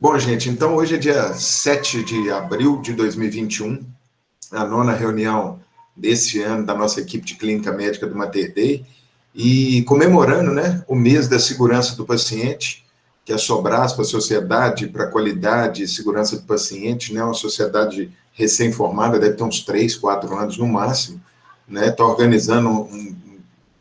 Bom, gente, então hoje é dia 7 de abril de 2021, a nona reunião desse ano da nossa equipe de clínica médica do Mater Dei, e comemorando, né, o mês da segurança do paciente, que é a Sobraspa, para a sociedade, para a qualidade e segurança do paciente, né, uma sociedade recém-formada, deve ter uns 3, 4 anos no máximo, né, está organizando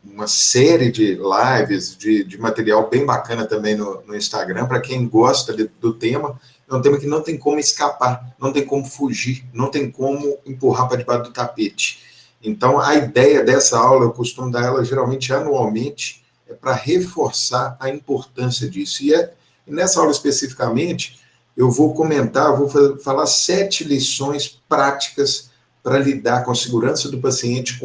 uma série de lives, de material bem bacana também no Instagram, para quem gosta do tema. É um tema que não tem como escapar, não tem como fugir, não tem como empurrar para debaixo do tapete. Então, a ideia dessa aula, eu costumo dar ela geralmente anualmente, é para reforçar a importância disso. E nessa aula especificamente, eu vou comentar, vou falar 7 lições práticas para lidar com a segurança do paciente,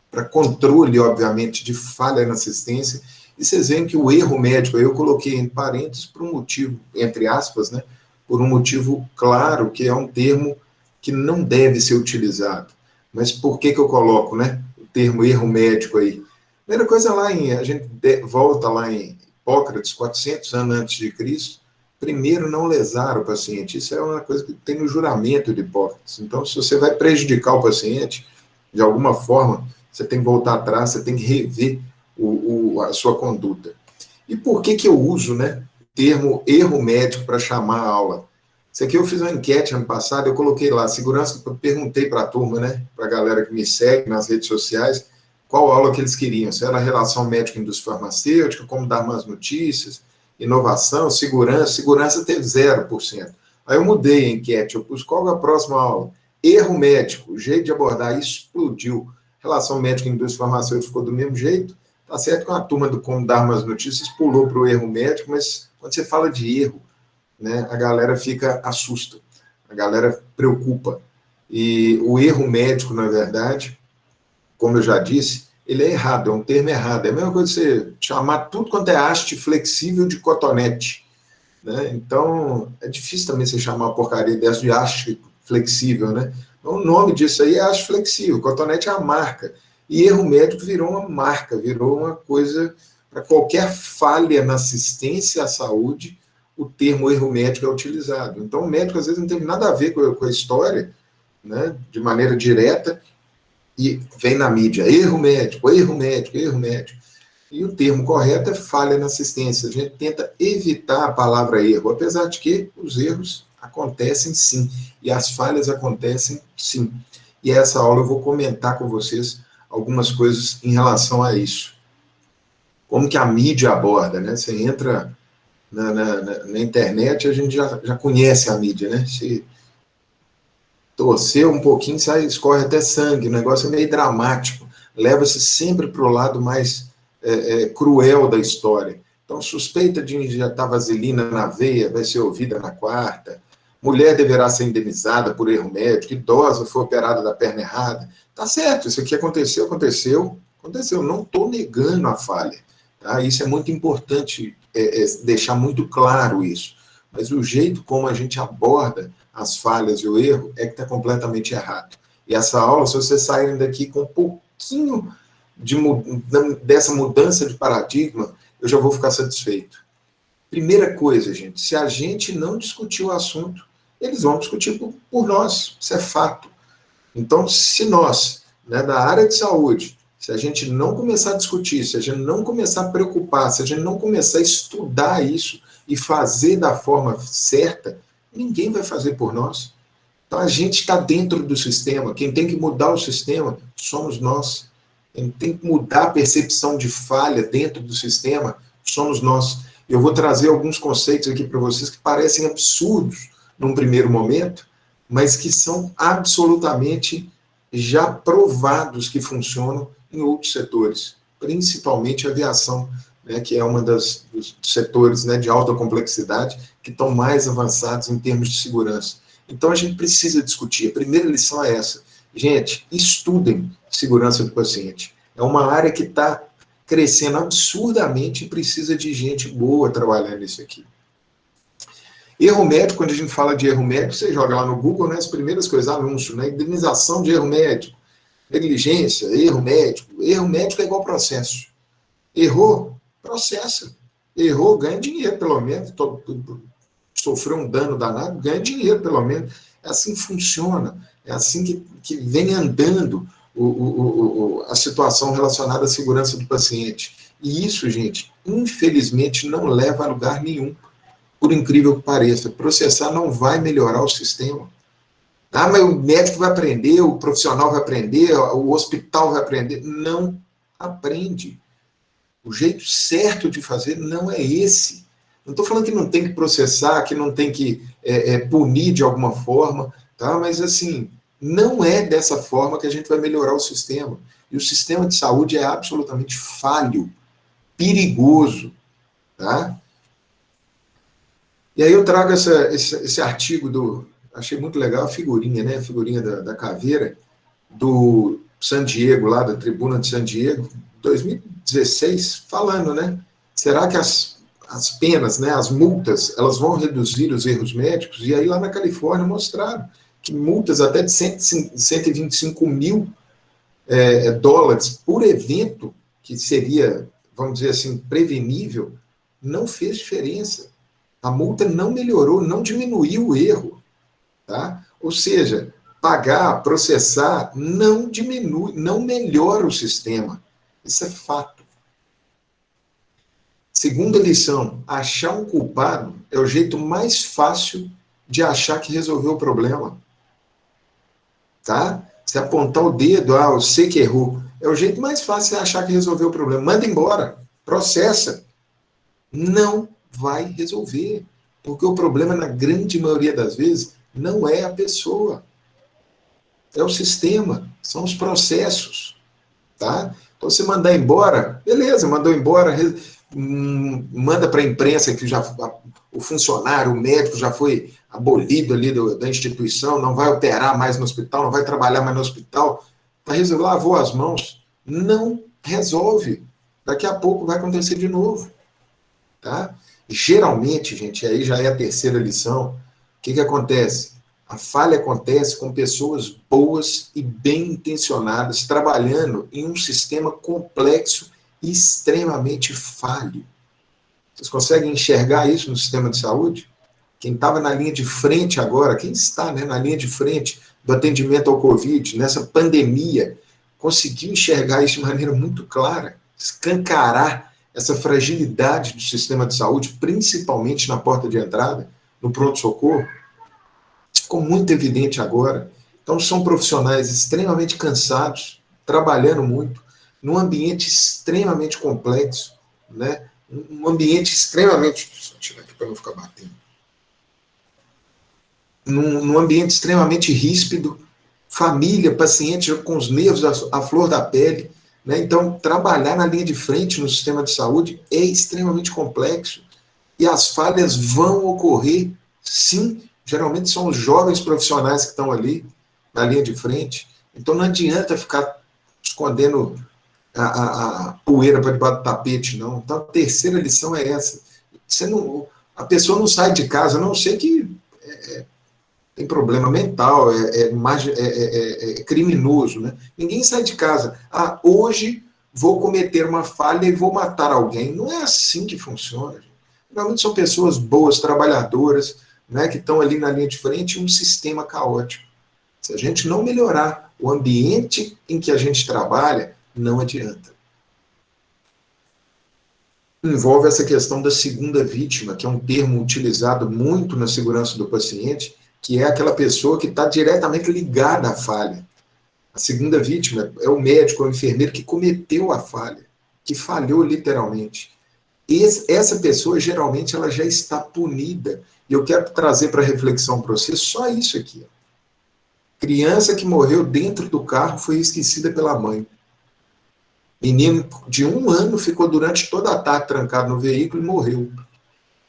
para controle, obviamente, de falha na assistência. E vocês veem que o erro médico, eu coloquei em parênteses por um motivo, entre aspas, né, por um motivo claro, que é um termo que não deve ser utilizado. Mas por que eu coloco, né, o termo erro médico aí? Primeira coisa, a gente volta lá em Hipócrates, 400 anos antes de Cristo, primeiro não lesar o paciente. Isso é uma coisa que tem no juramento de Hipócrates. Então, se você vai prejudicar o paciente, de alguma forma, você tem que voltar atrás, você tem que rever a sua conduta. E por que eu uso, né, o termo erro médico para chamar a aula? Isso aqui eu fiz uma enquete ano passado, eu coloquei lá, segurança, perguntei para a turma, né, para a galera que me segue nas redes sociais, qual aula que eles queriam, se era relação médico-indústria farmacêutica, como dar más notícias, inovação, segurança teve 0%. Aí eu mudei a enquete, eu pus qual é a próxima aula? Erro médico, o jeito de abordar isso explodiu. Relação médica e indústria farmacêutica ficou do mesmo jeito. Tá certo que a turma do Como Dar Umas Notícias pulou para o erro médico, mas quando você fala de erro, né, a galera assusta, a galera preocupa. E o erro médico, na verdade, como eu já disse, ele é errado, é um termo errado. É a mesma coisa que você chamar tudo quanto é haste flexível de cotonete. Né? Então, é difícil também você chamar uma porcaria dessa de haste flexível, né? O nome disso aí é haste flexível, cotonete é a marca. E erro médico virou uma marca, virou uma coisa, para qualquer falha na assistência à saúde, o termo erro médico é utilizado. Então, o médico, às vezes, não tem nada a ver com a história, né, de maneira direta, e vem na mídia, erro médico, erro médico, erro médico. E o termo correto é falha na assistência. A gente tenta evitar a palavra erro, apesar de que os erros acontecem sim, e as falhas acontecem sim. E essa aula eu vou comentar com vocês algumas coisas em relação a isso. Como que a mídia aborda, né? Você entra na internet, a gente já conhece a mídia, né? Se torcer um pouquinho, escorre até sangue, o negócio é meio dramático, leva-se sempre para o lado mais cruel da história. Então, suspeita de injetar vaselina na veia vai ser ouvida na quarta, mulher deverá ser indenizada por erro médico, idosa foi operada da perna errada. Tá certo, isso aqui aconteceu, não estou negando a falha. Tá? Isso é muito importante, deixar muito claro isso. Mas o jeito como a gente aborda as falhas e o erro é que está completamente errado. E essa aula, se vocês saírem daqui com um pouquinho dessa mudança de paradigma, eu já vou ficar satisfeito. Primeira coisa, gente, se a gente não discutir o assunto, eles vão discutir por nós, isso é fato. Então, se nós, né, da área de saúde, se a gente não começar a discutir, se a gente não começar a preocupar, se a gente não começar a estudar isso e fazer da forma certa, ninguém vai fazer por nós. Então, a gente está dentro do sistema, quem tem que mudar o sistema somos nós. Quem tem que mudar a percepção de falha dentro do sistema somos nós. Eu vou trazer alguns conceitos aqui para vocês que parecem absurdos num primeiro momento, mas que são absolutamente já provados que funcionam em outros setores, principalmente a aviação, né, que é um dos setores, né, de alta complexidade que estão mais avançados em termos de segurança. Então, a gente precisa discutir. A primeira lição é essa. Gente, estudem segurança do paciente. É uma área que está crescendo absurdamente e precisa de gente boa trabalhando nisso aqui. Erro médico, quando a gente fala de erro médico, você joga lá no Google, né, as primeiras coisas, anúncio, né, indenização de erro médico, negligência, erro médico. Erro médico é igual processo. Errou, processa. Errou, ganha dinheiro, pelo menos. Sofreu um dano danado, ganha dinheiro, pelo menos. É assim que funciona. É assim que vem andando a situação relacionada à segurança do paciente. E isso, gente, infelizmente, não leva a lugar nenhum, por incrível que pareça. Processar não vai melhorar o sistema. Ah, mas o médico vai aprender, o profissional vai aprender, o hospital vai aprender. Não aprende. O jeito certo de fazer não é esse. Não estou falando que não tem que processar, que não tem que punir de alguma forma, tá? Mas assim, não é dessa forma que a gente vai melhorar o sistema. E o sistema de saúde é absolutamente falho, perigoso, tá? E aí eu trago esse artigo achei muito legal a figurinha, né? A figurinha da caveira, do San Diego, lá da Tribuna de San Diego, 2016, falando, né? Será que as penas, né, as multas, elas vão reduzir os erros médicos? E aí lá na Califórnia mostraram que multas até de 125 mil dólares por evento, que seria, vamos dizer assim, prevenível, não fez diferença. A multa não melhorou, não diminuiu o erro, tá? Ou seja, pagar, processar, não diminui, não melhora o sistema. Isso é fato. Segunda lição, achar um culpado é o jeito mais fácil de achar que resolveu o problema. Tá? Você apontar o dedo, você que errou, é o jeito mais fácil de achar que resolveu o problema. Manda embora, processa. Não vai resolver. Porque o problema, na grande maioria das vezes, não é a pessoa. É o sistema, são os processos, tá? Então, você mandar embora, beleza, mandou embora, manda para a imprensa que o funcionário, o médico já foi abolido ali da instituição, não vai operar mais no hospital, não vai trabalhar mais no hospital, tá resolvendo, lavou as mãos, não resolve. Daqui a pouco vai acontecer de novo, tá? Geralmente, gente, aí já é a terceira lição, o que acontece? A falha acontece com pessoas boas e bem intencionadas, trabalhando em um sistema complexo e extremamente falho. Vocês conseguem enxergar isso no sistema de saúde? Quem estava na linha de frente agora, quem está, né, na linha de frente do atendimento ao Covid, nessa pandemia, conseguiu enxergar isso de maneira muito clara, escancarar essa fragilidade do sistema de saúde, principalmente na porta de entrada, no pronto-socorro. Ficou muito evidente agora. Então, são profissionais extremamente cansados, trabalhando muito, num ambiente extremamente complexo, né? Um ambiente extremamente... Deixa eu tirar aqui para não ficar batendo. Num ambiente extremamente ríspido, família, paciente com os nervos à flor da pele, né? Então, trabalhar na linha de frente no sistema de saúde é extremamente complexo. E as falhas vão ocorrer, sim. Geralmente são os jovens profissionais que estão ali, na linha de frente. Então não adianta ficar escondendo a poeira para debaixo do tapete, não. Então a terceira lição é essa. A pessoa não sai de casa, a não sei que tem problema mental, é criminoso, né? Ninguém sai de casa. Hoje vou cometer uma falha e vou matar alguém. Não é assim que funciona. Realmente são pessoas boas, trabalhadoras, né, que estão ali na linha de frente, um sistema caótico. Se a gente não melhorar o ambiente em que a gente trabalha, não adianta. Envolve essa questão da segunda vítima, que é um termo utilizado muito na segurança do paciente, que é aquela pessoa que está diretamente ligada à falha. A segunda vítima é o médico, é o enfermeiro que cometeu a falha, que falhou literalmente. Essa pessoa, geralmente, ela já está punida. E eu quero trazer para reflexão para você só isso aqui. Criança que morreu dentro do carro foi esquecida pela mãe. Menino de 1 ano ficou durante toda a tarde trancado no veículo e morreu.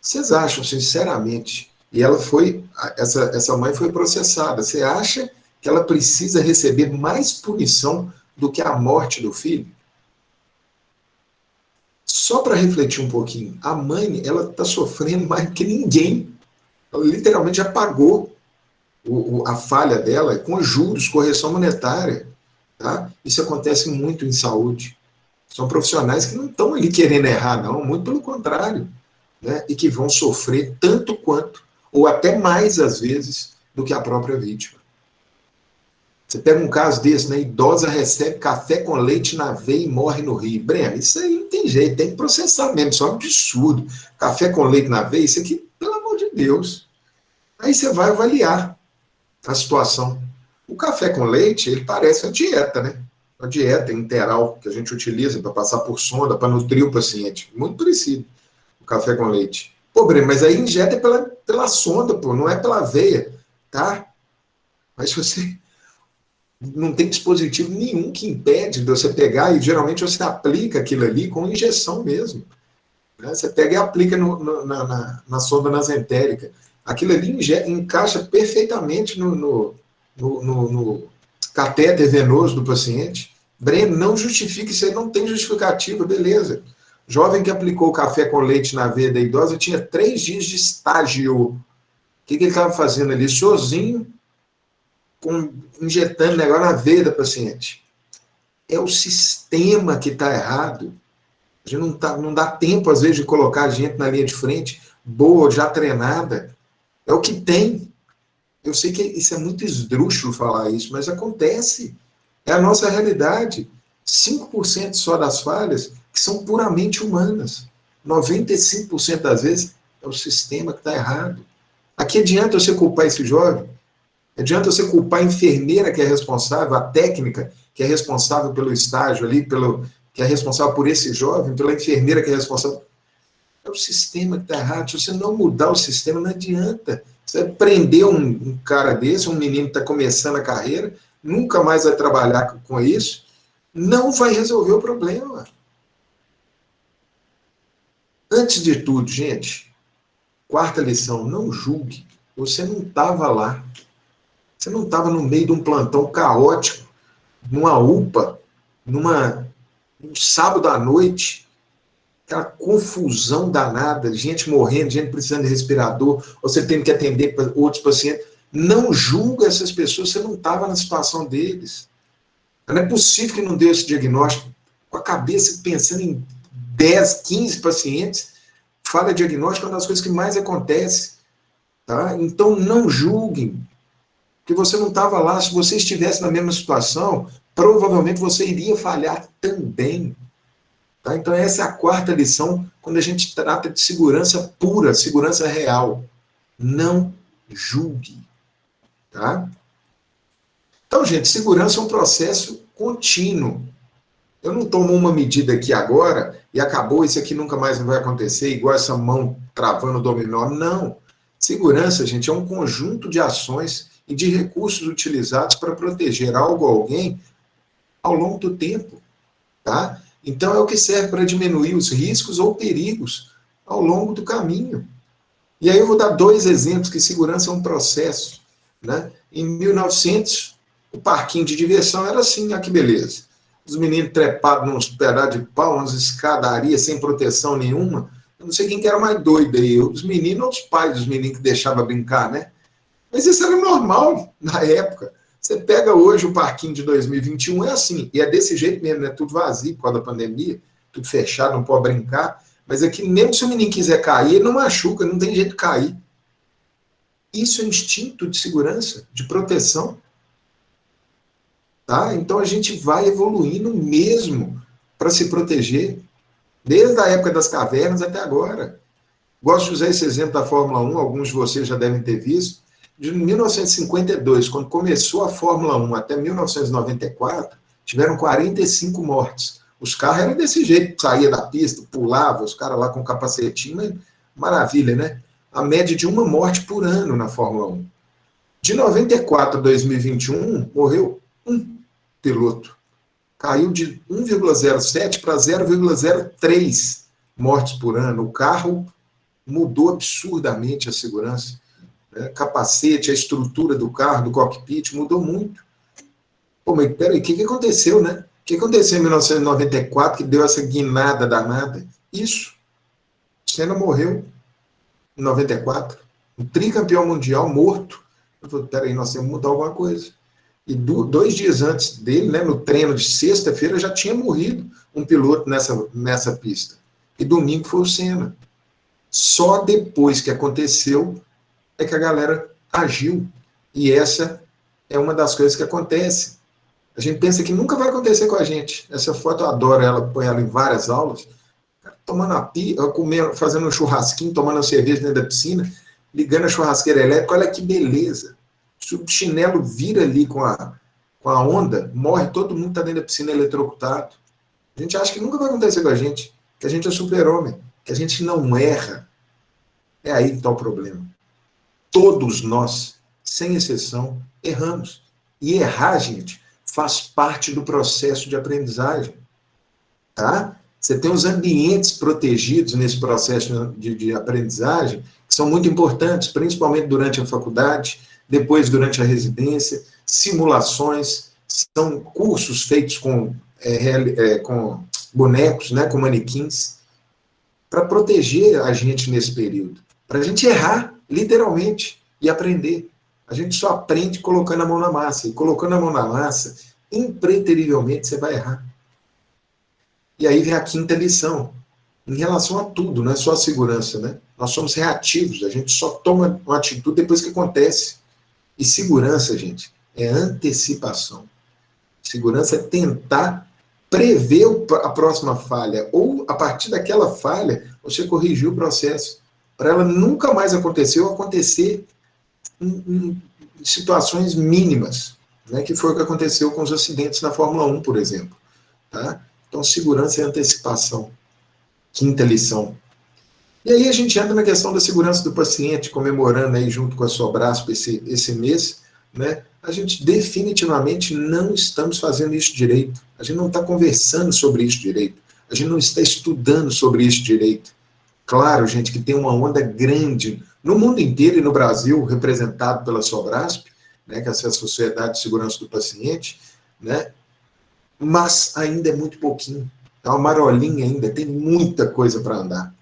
Vocês acham, sinceramente, e essa mãe foi processada, você acha que ela precisa receber mais punição do que a morte do filho? Só para refletir um pouquinho, a mãe, ela está sofrendo mais que ninguém. Ela literalmente já pagou a falha dela com juros, correção monetária. Tá? Isso acontece muito em saúde. São profissionais que não estão ali querendo errar, não, muito pelo contrário. né, e que vão sofrer tanto quanto, ou até mais às vezes, do que a própria vítima. Você pega um caso desse, né? Idosa recebe café com leite na veia e morre no rio. Breno, isso aí não tem jeito, tem que processar mesmo, isso é um absurdo. Café com leite na veia, isso aqui, pelo amor de Deus. Aí você vai avaliar a situação. O café com leite, ele parece uma dieta, né? Uma dieta interal que a gente utiliza para passar por sonda, para nutrir o paciente. Muito parecido, o café com leite. Pô, Breno, mas aí injeta pela sonda, pô, não é pela veia, tá? Mas se você não tem dispositivo nenhum que impede de você pegar, e geralmente você aplica aquilo ali com injeção mesmo. Né? Você pega e aplica na sonda nasentérica. Aquilo ali encaixa perfeitamente no catéter venoso do paciente. Breno, não justifica, isso aí não tem justificativa, beleza. Jovem que aplicou café com leite na veia da idosa tinha 3 dias de estágio. O que ele estava fazendo ali? Sozinho, injetando negócio na veia da paciente. É o sistema que está errado. A gente não dá tempo, às vezes, de colocar a gente na linha de frente, boa, já treinada. É o que tem. Eu sei que isso é muito esdrúxulo falar isso, mas acontece. É a nossa realidade. 5% só das falhas que são puramente humanas. 95% das vezes é o sistema que está errado. Aqui adianta você culpar esse jovem? Adianta você culpar a enfermeira que é responsável, a técnica que é responsável pelo estágio ali, que é responsável por esse jovem, pela enfermeira que é responsável. É o sistema que está errado. Se você não mudar o sistema, não adianta. Você vai prender um cara desse, um menino que está começando a carreira, nunca mais vai trabalhar com isso, não vai resolver o problema. Antes de tudo, gente, quarta lição, não julgue. Você não estava lá. Você não estava no meio de um plantão caótico, numa UPA, um sábado à noite, aquela confusão danada, gente morrendo, gente precisando de respirador, você tendo que atender outros pacientes. Não julga essas pessoas, você não estava na situação deles. Não é possível que não dê esse diagnóstico com a cabeça pensando em 10, 15 pacientes. Falha diagnóstico é uma das coisas que mais acontece. Tá? Então, não julguem, porque você não estava lá. Se você estivesse na mesma situação, provavelmente você iria falhar também. Tá? Então, essa é a quarta lição quando a gente trata de segurança pura, segurança real. Não julgue. Tá? Então, gente, segurança é um processo contínuo. Eu não tomo uma medida aqui agora e acabou, isso aqui nunca mais vai acontecer, igual essa mão travando o dominó. Não. Segurança, gente, é um conjunto de ações e de recursos utilizados para proteger algo ou alguém ao longo do tempo. Tá? Então, é o que serve para diminuir os riscos ou perigos ao longo do caminho. E aí eu vou dar 2 exemplos que segurança é um processo. Né? Em 1900, o parquinho de diversão era assim, olha que beleza. Os meninos trepados nos pedaços de pau, nas escadarias, sem proteção nenhuma. Eu não sei quem que era mais doido aí, os meninos ou os pais dos meninos que deixavam brincar, né? Mas isso era normal na época. Você pega hoje o parquinho de 2021, é assim, e é desse jeito mesmo, né? Tudo vazio por causa da pandemia, tudo fechado, não pode brincar. Mas aqui, mesmo se o menino quiser cair, ele não machuca, não tem jeito de cair. Isso é instinto de segurança, de proteção. Tá? Então a gente vai evoluindo mesmo para se proteger, desde a época das cavernas até agora. Gosto de usar esse exemplo da Fórmula 1, alguns de vocês já devem ter visto, de 1952, quando começou a Fórmula 1 até 1994, tiveram 45 mortes. Os carros eram desse jeito, saía da pista, pulava, os caras lá com capacetinho, mas maravilha, né? A média de 1 morte por ano na Fórmula 1. De 94 a 2021, morreu 1 piloto. Caiu de 1,07 para 0,03 mortes por ano. O carro mudou absurdamente a segurança. Né? Capacete, a estrutura do carro, do cockpit, mudou muito. Pô, mas peraí, o que aconteceu, né? O que aconteceu em 1994 que deu essa guinada danada? Isso. Senna morreu em 94. Um tricampeão mundial morto. Eu falei, peraí, nós temos que mudar alguma coisa. E 2 dias antes dele, né, no treino de sexta-feira, já tinha morrido um piloto nessa pista. E domingo foi o Senna. Só depois que aconteceu é que a galera agiu. E essa é uma das coisas que acontece. A gente pensa que nunca vai acontecer com a gente. Essa foto eu adoro ela, põe ela em várias aulas. Tomando a pia, comendo, fazendo um churrasquinho, tomando uma cerveja dentro da piscina, ligando a churrasqueira elétrica, olha que beleza. Se o chinelo vira ali com a onda, morre todo mundo que está dentro da piscina eletrocutado. A gente acha que nunca vai acontecer com a gente, que a gente é super-homem, que a gente não erra. É aí que está o problema. Todos nós, sem exceção, erramos. E errar, gente, faz parte do processo de aprendizagem. Tá? Você tem os ambientes protegidos nesse processo de aprendizagem, que são muito importantes, principalmente durante a faculdade, depois durante a residência, simulações, são cursos feitos com bonecos, né, com manequins, para proteger a gente nesse período, para a gente errar, literalmente, e aprender. A gente só aprende colocando a mão na massa, e colocando a mão na massa, impreterivelmente você vai errar. E aí vem a quinta lição, em relação a tudo, não é só a segurança, né? Nós somos reativos, a gente só toma uma atitude depois que acontece. E segurança, gente, é antecipação. Segurança é tentar prever a próxima falha, ou a partir daquela falha, você corrigir o processo, para ela nunca mais acontecer, ou acontecer em situações mínimas, né? Que foi o que aconteceu com os acidentes na Fórmula 1, por exemplo. Tá? Então, segurança é antecipação. Quinta lição. E aí a gente entra na questão da segurança do paciente, comemorando aí junto com a Sobrasp esse mês, né? A gente definitivamente não estamos fazendo isso direito. A gente não está conversando sobre isso direito. A gente não está estudando sobre isso direito. Claro, gente, que tem uma onda grande no mundo inteiro e no Brasil, representado pela Sobrasp, né, que é a Sociedade de Segurança do Paciente, né? Mas ainda é muito pouquinho. É uma marolinha ainda, tem muita coisa para andar.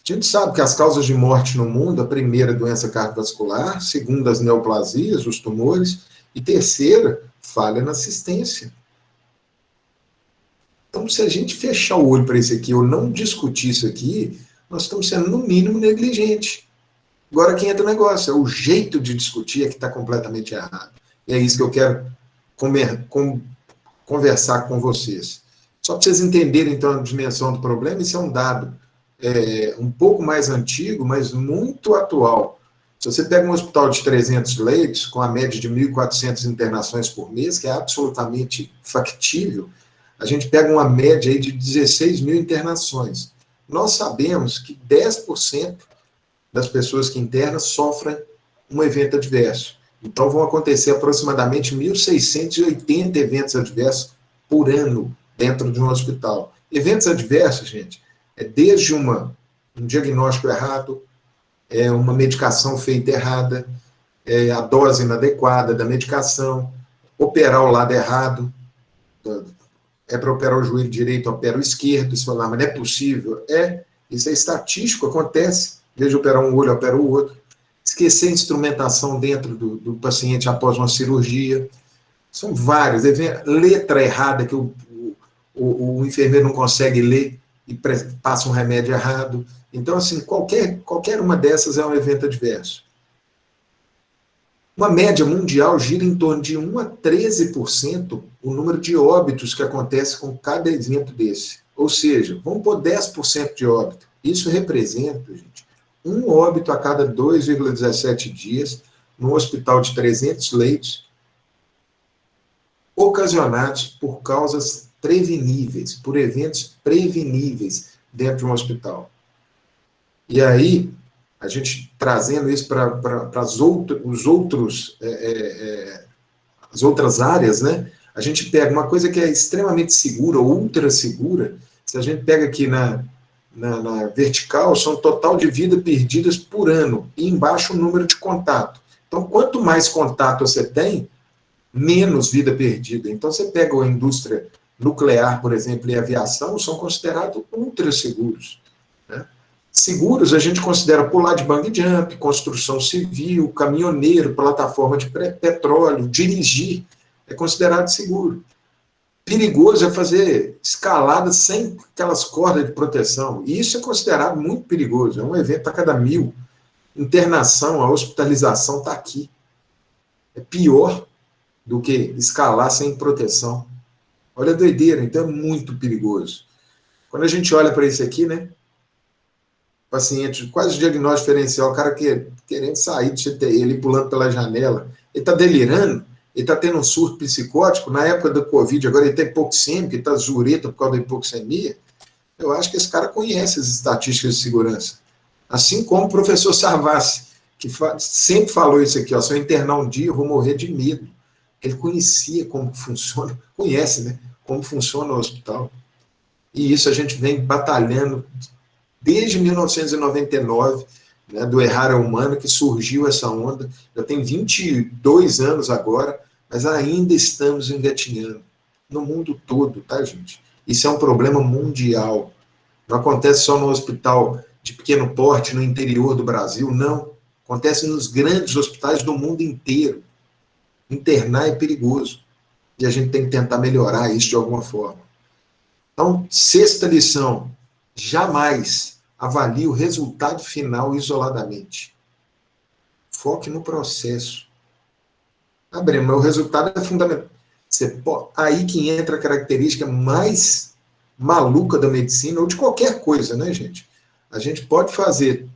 A gente sabe que as causas de morte no mundo, a primeira, doença cardiovascular, segunda, as neoplasias, os tumores, e terceira, falha na assistência. Então, se a gente fechar o olho para isso aqui, ou não discutir isso aqui, nós estamos sendo, no mínimo, negligentes. Agora, quem entra no negócio? É o jeito de discutir é que está completamente errado. E é isso que eu quero conversar com vocês. Só para vocês entenderem, então, a dimensão do problema, isso é um dado um pouco mais antigo, mas muito atual. Se você pega um hospital de 300 leitos, com a média de 1.400 internações por mês, que é absolutamente factível, a gente pega uma média aí de 16 mil internações. Nós sabemos que 10% das pessoas que internam sofrem um evento adverso. Então, vão acontecer aproximadamente 1.680 eventos adversos por ano dentro de um hospital. Eventos adversos, gente, é desde um diagnóstico errado, uma medicação feita errada, a dose inadequada da medicação, operar o lado errado, é para operar o joelho direito, opera o esquerdo, isso mas não é possível. Isso é estatístico, acontece, em vez de operar um olho, opera o outro. Esquecer a instrumentação dentro do paciente após uma cirurgia. São vários. Letra errada que o enfermeiro não consegue ler e passa um remédio errado. Então, assim, qualquer uma dessas é um evento adverso. Uma média mundial gira em torno de 1 a 13% o número de óbitos que acontece com cada evento desse. Ou seja, vamos pôr 10% de óbito. Isso representa, gente, um óbito a cada 2,17 dias num hospital de 300 leitos, ocasionados por causas preveníveis, por eventos preveníveis dentro de um hospital. E aí, a gente trazendo isso para as outras áreas, né? A gente pega uma coisa que é extremamente segura, ultra segura. Se a gente pega aqui na vertical, são total de vida perdidas por ano, e embaixo o número de contato. Então, quanto mais contato você tem, menos vida perdida. Então, você pega a indústria nuclear, por exemplo, e a aviação, são considerados ultra seguros. Né? Seguros a gente considera pular de bungee jump, construção civil, caminhoneiro, plataforma de petróleo, dirigir, é considerado seguro. perigoso é fazer escalada sem aquelas cordas de proteção. E isso é considerado muito perigoso. É um evento a cada 1000. Internação, a hospitalização está aqui. É pior do que escalar sem proteção. Olha a doideira, então é muito perigoso. Quando a gente olha para isso aqui, né? Paciente, quase diagnóstico diferencial, o cara querendo sair do CTI, ele pulando pela janela, ele está delirando, ele está tendo um surto psicótico, na época do Covid, agora ele está hipoxêmico, ele está zureta por causa da hipoxemia. Eu acho que esse cara conhece as estatísticas de segurança. Assim como o professor Savassi, que sempre falou isso aqui, ó, se eu internar um dia, eu vou morrer de medo. Ele conhecia como funciona, conhece, né? Como funciona o hospital. E isso a gente vem batalhando desde 1999, né, do Errar é Humano, que surgiu essa onda. Já tem 22 anos agora, mas ainda estamos engatinhando. No mundo todo, tá, gente? Isso é um problema mundial. Não acontece só no hospital de pequeno porte, no interior do Brasil, não. Acontece nos grandes hospitais do mundo inteiro. Internar é perigoso. E a gente tem que tentar melhorar isso de alguma forma. Então, sexta lição, jamais avalie o resultado final isoladamente. Foque no processo. Breno, o resultado é fundamental. Aí que entra a característica mais maluca da medicina, ou de qualquer coisa, né, gente? A gente pode fazer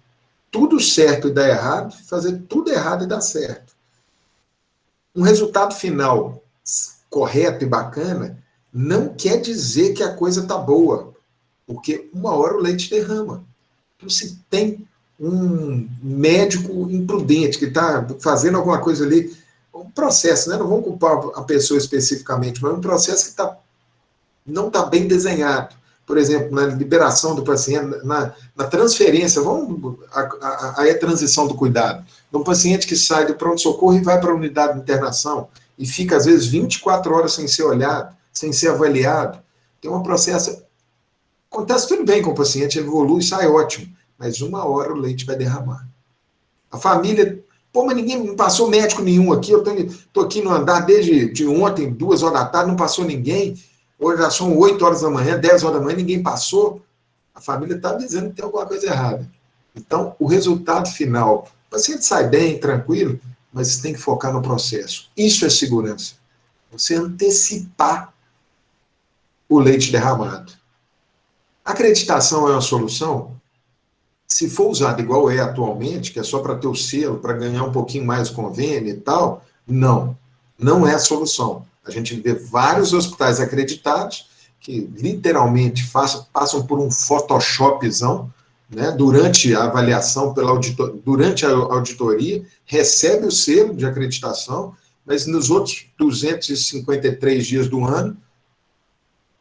tudo certo e dar errado, fazer tudo errado e dar certo. Um resultado final correto e bacana não quer dizer que a coisa está boa, porque uma hora o leite derrama. Então, se tem um médico imprudente que está fazendo alguma coisa ali, um processo, né? Não vamos culpar a pessoa especificamente, mas um processo que não está bem desenhado. Por exemplo, na liberação do paciente, na transferência, aí a transição do cuidado. De um paciente que sai do pronto-socorro e vai para a unidade de internação e fica, às vezes, 24 horas sem ser olhado, sem ser avaliado. Tem um processo. Acontece tudo bem com o paciente, evolui, sai ótimo, mas uma hora o leite vai derramar. A família, mas ninguém, não passou médico nenhum aqui, eu estou aqui no andar desde ontem, 2 horas da tarde, não passou ninguém, hoje já são 8 horas da manhã, 10 horas da manhã, ninguém passou. A família está dizendo que tem alguma coisa errada. Então, o resultado final, o paciente sai bem, tranquilo, mas tem que focar no processo. Isso é segurança. Você antecipar o leite derramado. Acreditação é uma solução? Se for usado igual é atualmente, que é só para ter o selo, para ganhar um pouquinho mais o convênio e tal, não é a solução. A gente vê vários hospitais acreditados que literalmente passam por um photoshopzão, né, durante a avaliação, durante a auditoria, recebe o selo de acreditação, mas nos outros 253 dias do ano,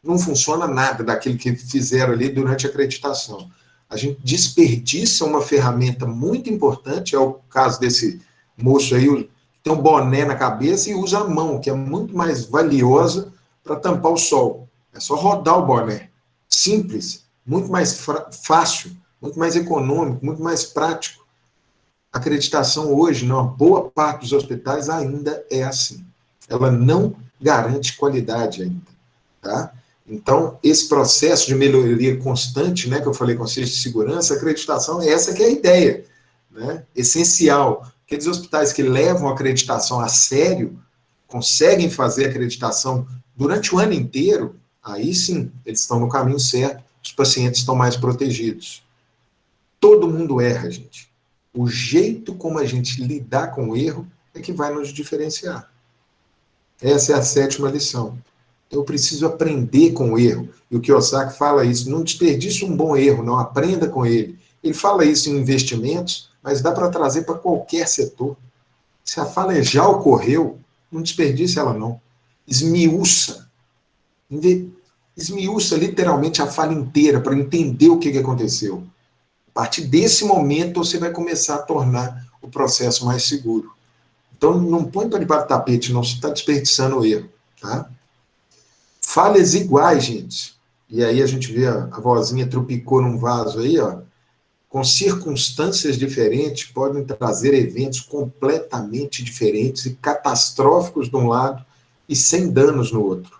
não funciona nada daquilo que fizeram ali durante a acreditação. A gente desperdiça uma ferramenta muito importante, é o caso desse moço aí, que tem um boné na cabeça e usa a mão, que é muito mais valiosa para tampar o sol. É só rodar o boné. Simples, muito mais fácil, muito mais econômico, muito mais prático. A acreditação hoje, numa boa parte dos hospitais, ainda é assim. Ela não garante qualidade ainda, tá? Então, esse processo de melhoria constante, né, que eu falei com vocês de segurança, acreditação, essa que é a ideia, né, essencial. Aqueles hospitais que levam a acreditação a sério, conseguem fazer acreditação durante o ano inteiro, aí sim, eles estão no caminho certo, os pacientes estão mais protegidos. Todo mundo erra, gente. O jeito como a gente lidar com o erro é que vai nos diferenciar. Essa é a 7ª lição. Eu preciso aprender com o erro. E o Kiyosaki fala isso, não desperdice um bom erro, não aprenda com ele. Ele fala isso em investimentos, mas dá para trazer para qualquer setor. Se a falha já ocorreu, não desperdice ela não. Esmiuça. Esmiuça literalmente a falha inteira para entender o que aconteceu. A partir desse momento, você vai começar a tornar o processo mais seguro. Então, não põe para debaixo do tapete, não. Você está desperdiçando o erro. Tá? Falhas iguais, gente. E aí a gente vê a vozinha tropicou num vaso aí, ó. Com circunstâncias diferentes, podem trazer eventos completamente diferentes e catastróficos de um lado e sem danos no outro.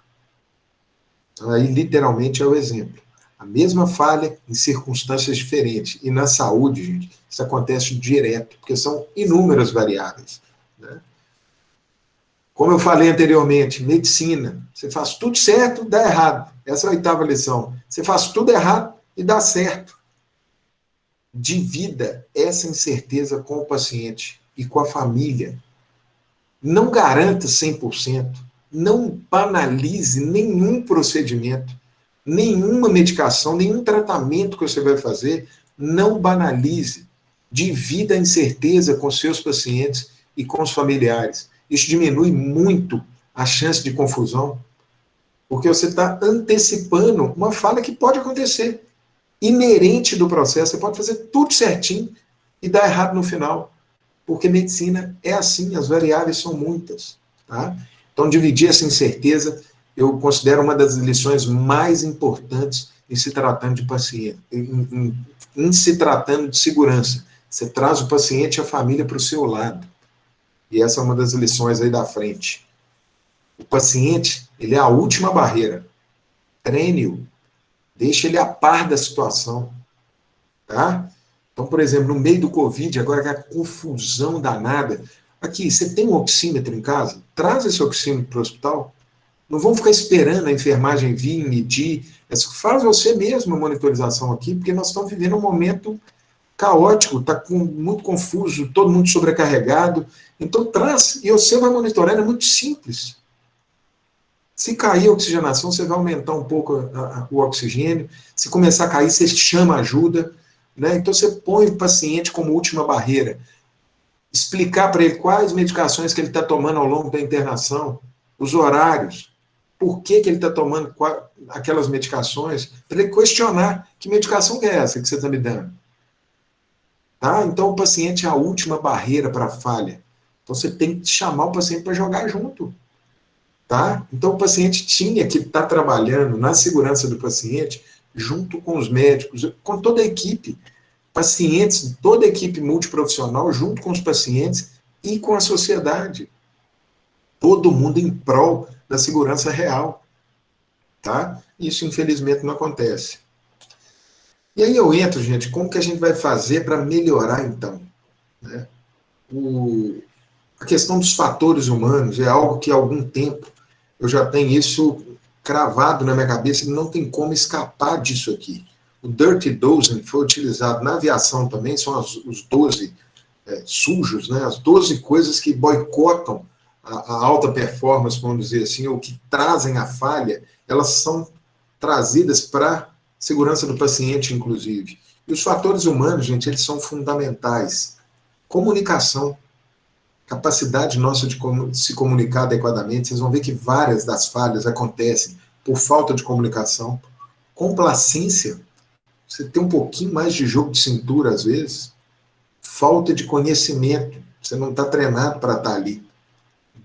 Aí, literalmente, é o exemplo. A mesma falha em circunstâncias diferentes. E na saúde, gente, isso acontece direto, porque são inúmeras variáveis, né? Como eu falei anteriormente, medicina. Você faz tudo certo, dá errado. Essa é a 8ª lição. Você faz tudo errado e dá certo. Divida essa incerteza com o paciente e com a família. Não garanta 100%. Não banalize nenhum procedimento, nenhuma medicação, nenhum tratamento que você vai fazer. Não banalize. Divida a incerteza com seus pacientes e com os familiares. Isso diminui muito a chance de confusão, porque você está antecipando uma falha que pode acontecer, inerente do processo. Você pode fazer tudo certinho e dar errado no final, porque medicina é assim, as variáveis são muitas. Tá? Então, dividir essa incerteza, eu considero uma das lições mais importantes em se tratando de paciente, em se tratando de segurança. Você traz o paciente e a família para o seu lado. E essa é uma das lições aí da frente. O paciente, ele é a última barreira. Treine-o. Deixe ele a par da situação. Tá? Então, por exemplo, no meio do Covid, agora que a confusão danada. Aqui, você tem um oxímetro em casa? Traz esse oxímetro para o hospital. Não vão ficar esperando a enfermagem vir, medir. Faz você mesmo a monitorização aqui, porque nós estamos vivendo um momento caótico, está muito confuso, todo mundo sobrecarregado. Então, traz, e você vai monitorando, é muito simples. Se cair a oxigenação, você vai aumentar um pouco o oxigênio. Se começar a cair, você chama ajuda. Né? Então, você põe o paciente como última barreira. Explicar para ele quais medicações que ele está tomando ao longo da internação, os horários, por que ele está tomando aquelas medicações, para ele questionar que medicação é essa que você está me dando. Tá? Então, o paciente é a última barreira para a falha. Então, você tem que chamar o paciente para jogar junto. Tá? Então, o paciente tinha que estar trabalhando na segurança do paciente, junto com os médicos, com toda a equipe, pacientes, toda a equipe multiprofissional, junto com os pacientes e com a sociedade. Todo mundo em prol da segurança real. Tá? Isso, infelizmente, não acontece. E aí eu entro, gente, como que a gente vai fazer para melhorar, então? Né? A questão dos fatores humanos é algo que há algum tempo eu já tenho isso cravado na minha cabeça, que não tem como escapar disso aqui. O Dirty Dozen foi utilizado na aviação também, são os 12 sujos, né? As 12 coisas que boicotam a alta performance, vamos dizer assim, ou que trazem a falha, elas são trazidas para segurança do paciente, inclusive. E os fatores humanos, gente, eles são fundamentais. Comunicação, capacidade nossa de se comunicar adequadamente. Vocês vão ver que várias das falhas acontecem por falta de comunicação. Complacência, você tem um pouquinho mais de jogo de cintura, às vezes. Falta de conhecimento, você não está treinado para estar ali.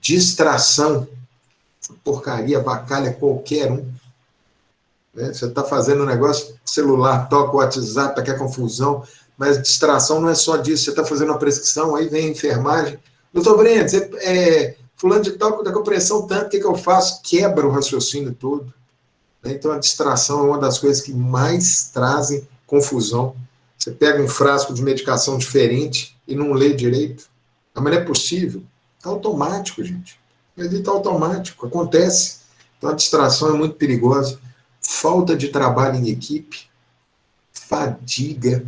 Distração, porcaria, avacalha qualquer um. Né? Você está fazendo um negócio, celular, toca o WhatsApp, quer confusão, mas distração não é só disso. Você está fazendo uma prescrição, aí vem a enfermagem. Doutor Breno, fulano de tal, está com pressão tanto, o que eu faço? Quebra o raciocínio todo. Então, a distração é uma das coisas que mais trazem confusão. Você pega um frasco de medicação diferente e não lê direito. Mas não é possível. Está automático, gente. Mas está automático, acontece. Então, a distração é muito perigosa. Falta de trabalho em equipe, fadiga.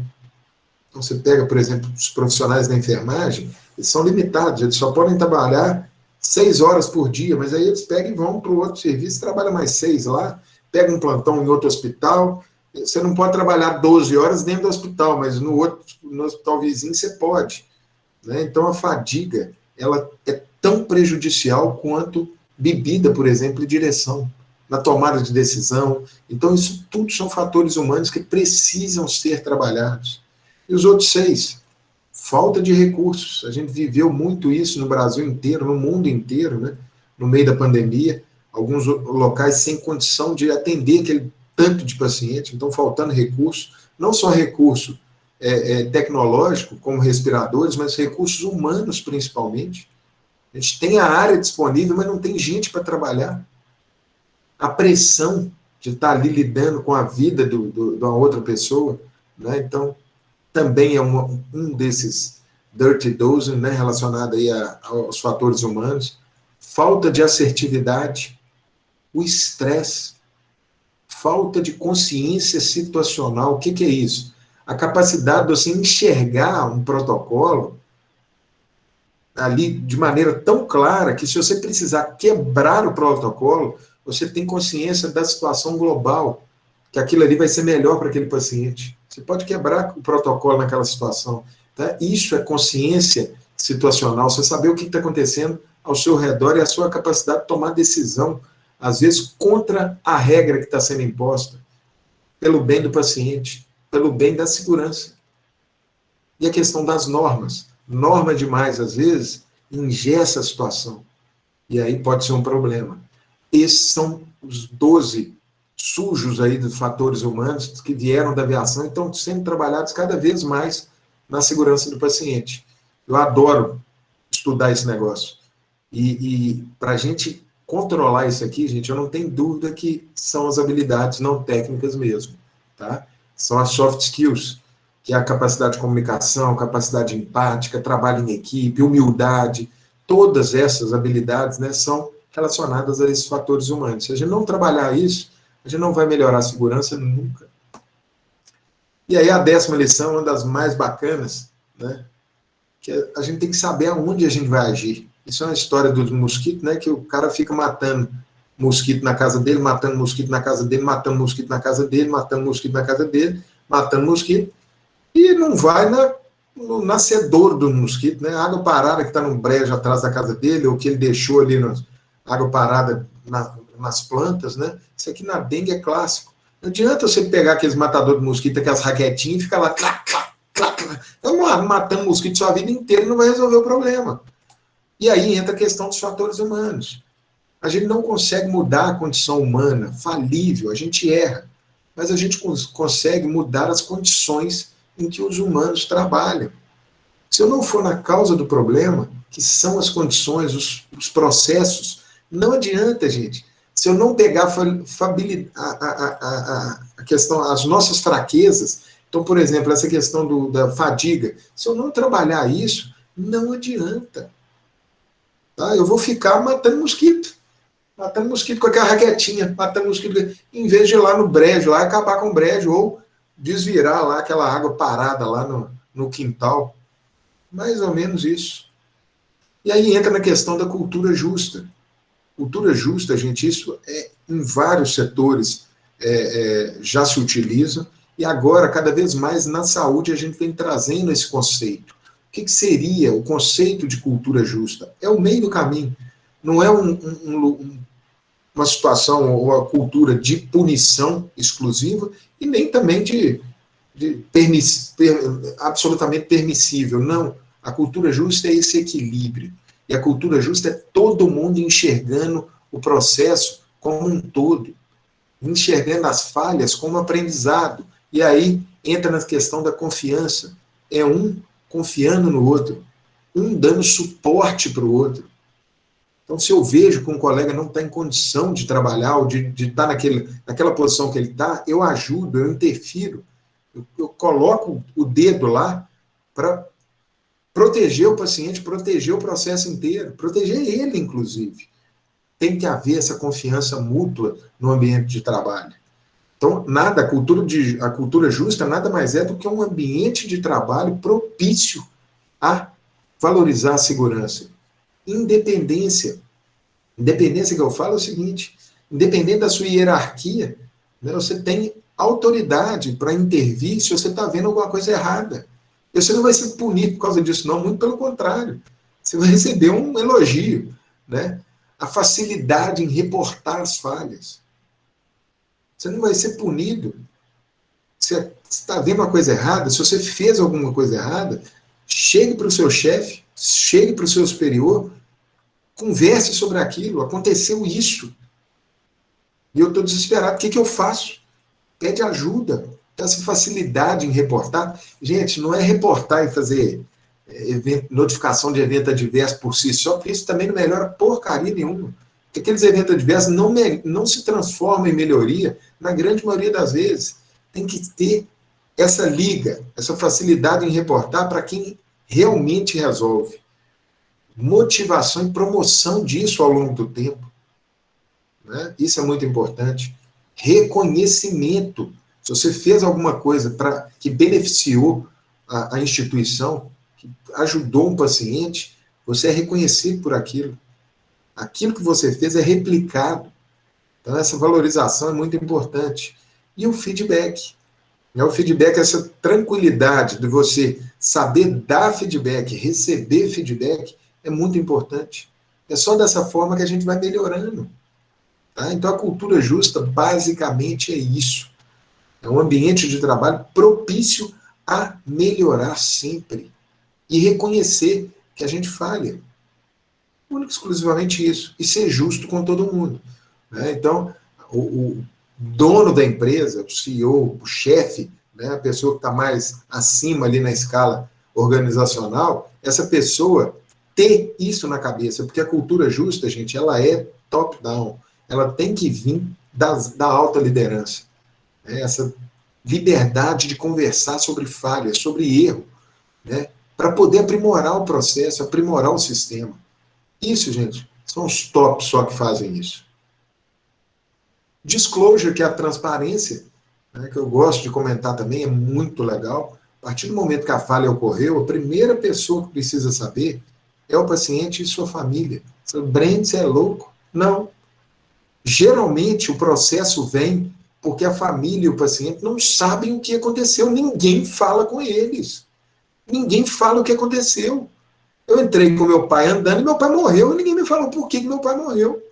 Então, você pega, por exemplo, os profissionais da enfermagem, eles são limitados, eles só podem trabalhar 6 horas por dia, mas aí eles pegam e vão para o outro serviço, trabalham mais 6 lá, pegam um plantão em outro hospital. Você não pode trabalhar 12 horas dentro do hospital, mas no hospital vizinho você pode. Né? Então, a fadiga, ela é tão prejudicial quanto bebida, por exemplo, e direção, na tomada de decisão. Então, isso tudo são fatores humanos que precisam ser trabalhados. E os outros 6, falta de recursos. A gente viveu muito isso no Brasil inteiro, no mundo inteiro, né? No meio da pandemia, alguns locais sem condição de atender aquele tanto de paciente, então faltando recurso, não só recurso tecnológico, como respiradores, mas recursos humanos, principalmente. A gente tem a área disponível, mas não tem gente para trabalhar. A pressão, de estar ali lidando com a vida da outra pessoa, né? Então, também é um desses dirty dozen, né, relacionado aí aos fatores humanos. Falta de assertividade, o estresse, falta de consciência situacional. O que, que é isso? A capacidade de você enxergar um protocolo ali de maneira tão clara que, se você precisar quebrar o protocolo, você tem consciência da situação global, que aquilo ali vai ser melhor para aquele paciente. Você pode quebrar o protocolo naquela situação. Tá? Isso é consciência situacional, você saber o que está acontecendo ao seu redor e a sua capacidade de tomar decisão, às vezes contra a regra que está sendo imposta, pelo bem do paciente, pelo bem da segurança. E a questão das normas. Norma demais, às vezes, engessa a situação. E aí pode ser um problema. Esses são os 12 sujos aí dos fatores humanos que vieram da aviação e estão sendo trabalhados cada vez mais na segurança do paciente. Eu adoro estudar esse negócio. E para a gente controlar isso aqui, gente, eu não tenho dúvida que são as habilidades não técnicas mesmo, tá? São as soft skills, que é a capacidade de comunicação, capacidade empática, trabalho em equipe, humildade, todas essas habilidades, né, são relacionadas a esses fatores humanos. Se a gente não trabalhar isso, a gente não vai melhorar a segurança nunca. E aí a 10ª lição, uma das mais bacanas, né, que a gente tem que saber aonde a gente vai agir. Isso é uma história do mosquito, né, que o cara fica matando mosquito na casa dele, matando mosquito na casa dele, matando mosquito na casa dele, matando mosquito na casa dele, matando mosquito, e não vai no nascedouro do mosquito, né? A água parada que está no brejo atrás da casa dele, ou que ele deixou ali, água parada nas plantas, né? Isso aqui na dengue é clássico. Não adianta você pegar aqueles matadores de mosquito, aquelas raquetinhas, e ficar lá, clac, clac, clac, clac. Então, matando mosquito sua vida inteira e não vai resolver o problema. E aí entra a questão dos fatores humanos. A gente não consegue mudar a condição humana, falível, a gente erra, mas a gente consegue mudar as condições em que os humanos trabalham. Se eu não for na causa do problema, que são as condições, os processos, não adianta, gente. Se eu não pegar a questão, as nossas fraquezas, então, por exemplo, essa questão da fadiga, se eu não trabalhar isso, não adianta. Tá? Eu vou ficar matando mosquito com aquela raquetinha, matando mosquito, em vez de ir lá no brejo, lá acabar com o brejo, ou desvirar lá aquela água parada lá no quintal. Mais ou menos isso. E aí entra na questão da cultura justa. Cultura justa, gente, isso em vários setores já se utiliza, e agora, cada vez mais, na saúde, a gente vem trazendo esse conceito. O que seria o conceito de cultura justa? É o meio do caminho. Não é uma situação ou uma cultura de punição exclusiva e nem também absolutamente permissível. Não. A cultura justa é esse equilíbrio. E a cultura justa é todo mundo enxergando o processo como um todo, enxergando as falhas como aprendizado. E aí entra na questão da confiança. É um confiando no outro, um dando suporte para o outro. Então, se eu vejo que um colega não está em condição de trabalhar, ou de estar naquela posição que ele está, eu ajudo, eu interfiro, eu coloco o dedo lá para proteger o paciente, proteger o processo inteiro, proteger ele, inclusive. Tem que haver essa confiança mútua no ambiente de trabalho. Então, a cultura justa nada mais é do que um ambiente de trabalho propício a valorizar a segurança. Independência. Independência que eu falo é o seguinte, independente da sua hierarquia, né, você tem autoridade para intervir se você está vendo alguma coisa errada. E você não vai ser punido por causa disso, não, muito pelo contrário. Você vai receber um elogio, né? A facilidade em reportar as falhas. Você não vai ser punido. Você está vendo uma coisa errada, se você fez alguma coisa errada, chegue para o seu chefe, chegue para o seu superior, converse sobre aquilo, aconteceu isso. E eu estou desesperado, o que eu faço? Pede ajuda, essa facilidade em reportar. Gente, não é reportar e fazer notificação de evento adverso por si só, porque isso também não melhora porcaria nenhuma. que aqueles eventos adversos não se transformam em melhoria na grande maioria das vezes. Tem que ter essa liga, essa facilidade em reportar para quem realmente resolve. Motivação e promoção disso ao longo do tempo. Né? Isso é muito importante. Reconhecimento. Se você fez alguma coisa que beneficiou a instituição, que ajudou um paciente, você é reconhecido por aquilo. Aquilo que você fez é replicado. Então, essa valorização é muito importante. E o feedback. O feedback, essa tranquilidade de você saber dar feedback, receber feedback, é muito importante. É só dessa forma que a gente vai melhorando. Tá? Então, a cultura justa, basicamente, é isso. É um ambiente de trabalho propício a melhorar sempre. E reconhecer que a gente falha. Único exclusivamente isso. E ser justo com todo mundo. Né? Então, o dono da empresa, o CEO, o chefe, né, a pessoa que está mais acima ali na escala organizacional, essa pessoa ter isso na cabeça, porque a cultura justa, gente, ela é top-down. Ela tem que vir da alta liderança. Né? Essa liberdade de conversar sobre falhas, sobre erro, né? Para poder aprimorar o processo, aprimorar o sistema. Isso, gente, são os tops só que fazem isso. Disclosure, que é a transparência, né, que eu gosto de comentar também, é muito legal. A partir do momento que a falha ocorreu, a primeira pessoa que precisa saber é o paciente e sua família. Brent, você é louco? Não. Geralmente, o processo vem porque a família e o paciente não sabem o que aconteceu. Ninguém fala com eles. Ninguém fala o que aconteceu. Eu entrei com meu pai andando e meu pai morreu. E ninguém me falou por que meu pai morreu.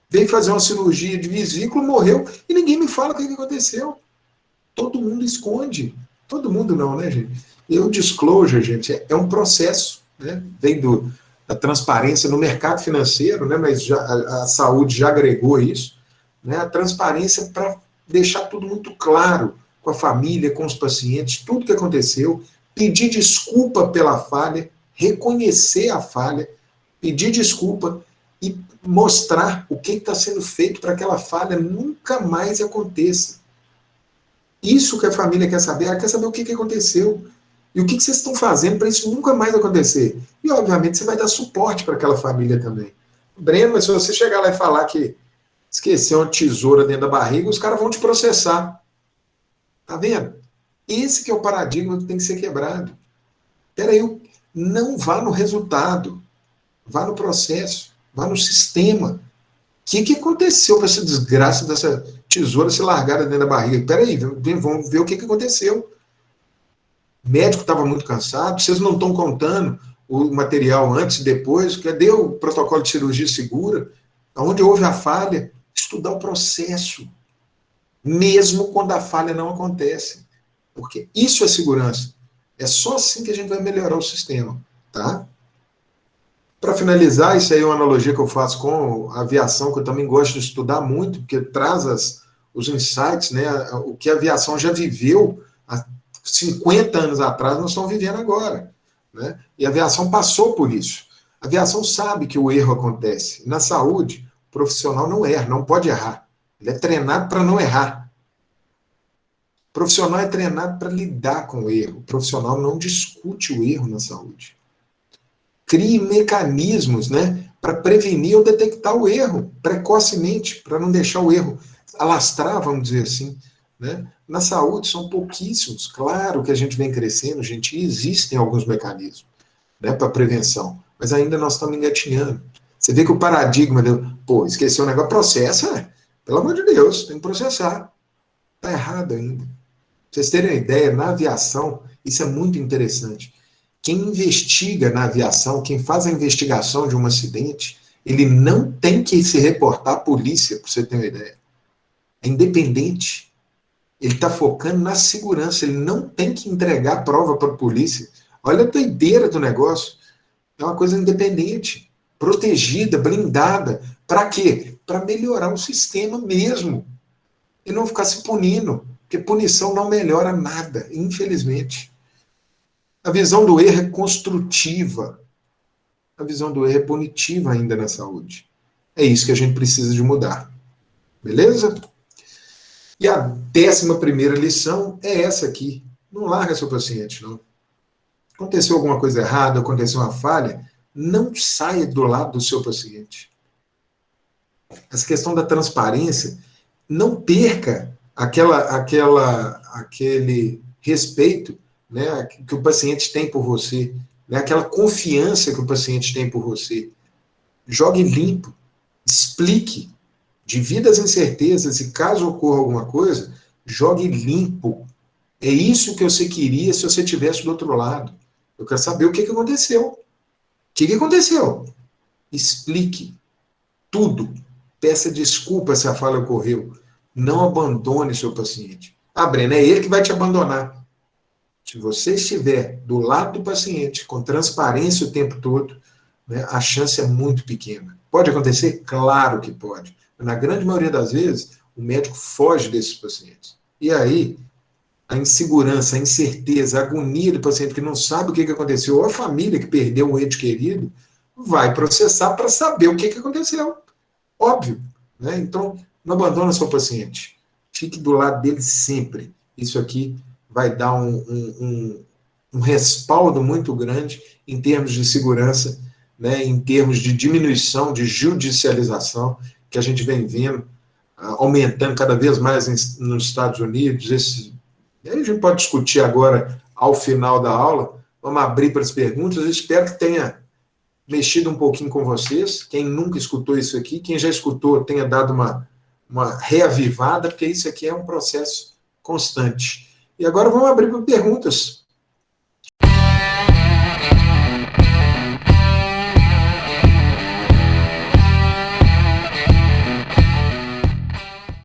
Veio fazer uma cirurgia de vesícula, morreu, e ninguém me fala o que aconteceu. Todo mundo esconde. Todo mundo não, né, gente? E o disclosure, gente, é um processo, né? Vem da transparência no mercado financeiro, né? Mas a saúde já agregou isso, né? A transparência para deixar tudo muito claro com a família, com os pacientes, tudo que aconteceu, pedir desculpa pela falha, reconhecer a falha, pedir desculpa e mostrar o que está sendo feito para que aquela falha nunca mais aconteça. Isso que a família quer saber, ela quer saber o que aconteceu e o que vocês estão fazendo para isso nunca mais acontecer. E, obviamente, você vai dar suporte para aquela família também. Breno, mas se você chegar lá e falar que esqueceu uma tesoura dentro da barriga, os caras vão te processar. Tá vendo? Esse que é o paradigma que tem que ser quebrado. Peraí, não vá no resultado, vá no processo, vá no sistema. O que aconteceu para essa desgraça dessa tesoura ser largada dentro da barriga? Peraí, vamos ver o que aconteceu. O médico estava muito cansado, vocês não estão contando o material antes e depois, cadê o protocolo de cirurgia segura? Onde houve a falha? Estudar o processo, mesmo quando a falha não acontece. Porque isso é segurança. É só assim que a gente vai melhorar o sistema, tá? Para finalizar, isso aí é uma analogia que eu faço com a aviação, que eu também gosto de estudar muito, porque traz os insights, né? O que a aviação já viveu há 50 anos atrás, nós estamos vivendo agora. Né? E a aviação passou por isso. A aviação sabe que o erro acontece. Na saúde, o profissional não erra, não pode errar. Ele é treinado para não errar. O profissional é treinado para lidar com o erro. O profissional não discute o erro na saúde. Crie mecanismos, né, para prevenir ou detectar o erro precocemente, para não deixar o erro alastrar, vamos dizer assim. Né? Na saúde são pouquíssimos. Claro que a gente vem crescendo, gente, e existem alguns mecanismos, né, para prevenção, mas ainda nós estamos engatinhando. Você vê que o paradigma, esqueceu o negócio, processa, pelo amor de Deus, tem que processar. Está errado ainda. Pra vocês terem uma ideia, na aviação, isso é muito interessante. Quem investiga na aviação, quem faz a investigação de um acidente, ele não tem que se reportar à polícia, para você ter uma ideia. É independente. Ele está focando na segurança, ele não tem que entregar prova para a polícia. Olha a doideira do negócio. É uma coisa independente, protegida, blindada. Para quê? Para melhorar o sistema mesmo. E não ficar se punindo, porque punição não melhora nada, infelizmente. A visão do erro é construtiva. A visão do erro é punitiva ainda na saúde. É isso que a gente precisa de mudar. Beleza? E a 11ª lição é essa aqui. Não larga seu paciente, não. Aconteceu alguma coisa errada, aconteceu uma falha, não saia do lado do seu paciente. Essa questão da transparência, não perca aquele respeito, né, que o paciente tem por você, né, aquela confiança que o paciente tem por você. Jogue limpo, explique, divida as incertezas e caso ocorra alguma coisa, jogue limpo. É isso que você queria se você estivesse do outro lado. Eu quero saber o que aconteceu. O que aconteceu? Explique tudo. Peça desculpa se a falha ocorreu. Não abandone seu paciente. Ah, Breno, é ele que vai te abandonar. Se você estiver do lado do paciente, com transparência o tempo todo, né, a chance é muito pequena. Pode acontecer? Claro que pode. Na grande maioria das vezes, o médico foge desses pacientes. E aí, a insegurança, a incerteza, a agonia do paciente que não sabe o que aconteceu, ou a família que perdeu um ente querido, vai processar para saber o que aconteceu. Óbvio. Né? Então, não abandona seu paciente. Fique do lado dele sempre. Isso aqui vai dar um respaldo muito grande em termos de segurança, né, em termos de diminuição, de judicialização, que a gente vem vendo, aumentando cada vez mais nos Estados Unidos. E aí a gente pode discutir agora, ao final da aula. Vamos abrir para as perguntas. Eu espero que tenha mexido um pouquinho com vocês. Quem nunca escutou isso aqui, quem já escutou, tenha dado uma reavivada, porque isso aqui é um processo constante. E agora vamos abrir para perguntas.